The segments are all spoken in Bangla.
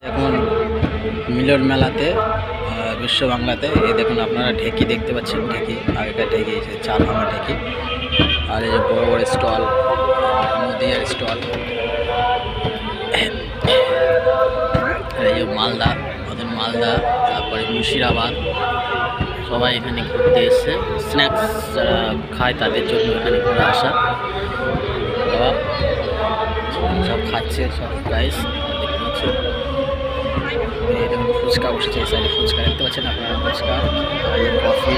এখন মিলন মেলাতে বিশ্ব বাংলাতে এই দেখুন আপনারা ঢেকি দেখতে পাচ্ছেন। ঢেকি আগেকার ঢেকি, চাল ভাঙা ঢেকি। আর এই যে বড় বড় স্টল, নদিয়ার স্টল, এই যে মালদা, আমাদের মালদা, তারপরে মুর্শিদাবাদ, সবাই এখানে ঘুরতে এসছে। স্ন্যাক্স যারা খায় তাদের জন্য এখানে ঘুরে আসা। বাবা সব খাচ্ছে, সব গাইস দেখতে পাচ্ছেন। ফুচকা বসেছে এই সাইডে, ফুচকা দেখতে পাচ্ছেন আপনারা। ফুচকা, কফি,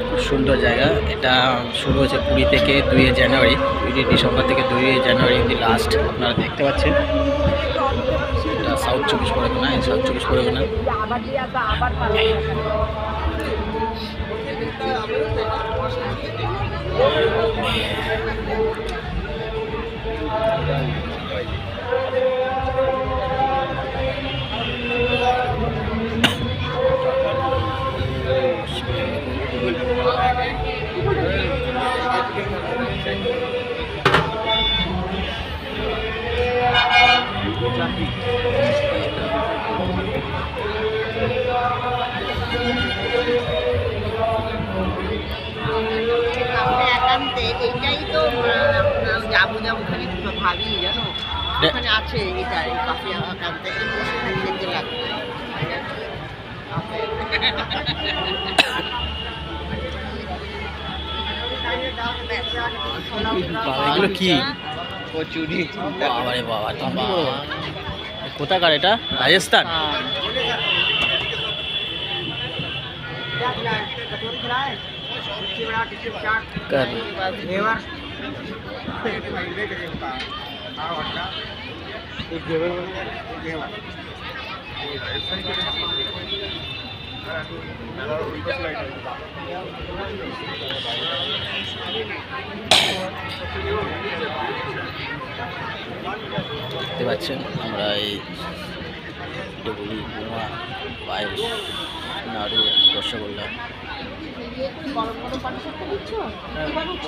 খুব সুন্দর জায়গা। এটা শুরু হয়েছে 20 থেকে 2 জানুয়ারি, 2 ডিসেম্বর থেকে 2 জানুয়ারি অবধি লাস্ট। আপনারা দেখতে পাচ্ছেন এটা সাউথ 24 পরগনা, এই সাউথ 24 পরগনা। এইটাই তো যাবো যাবো খালি ভাবি, জানো ওখানে আছে এটা কাফে একান্তে খেতে লাগবে। এগুলো কি? কচুরি। বাবা রে বাবা, কোথাকার এটা? রাজস্থান? দেখতে পাচ্ছেন আমরা এই ডুবুরি, মোয়া, পায়েস, নাড়ু, রসগোল্লা। গরম গরম পানি সত্য দিচ্ছ, কি বানাচ্ছ?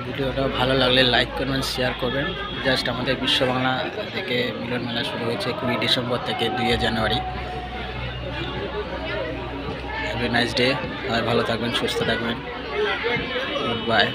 ভিডিওটা ভালো লাগলে লাইক করবেন, শেয়ার করবেন। জাস্ট আমাদের বিশ্ব বাংলা থেকে মিলন মেলা শুরু হয়েছে 20 ডিসেম্বর থেকে 2 January. Have a nice day. আর ভালো থাকবেন, সুস্থ থাকবেন। Good bye.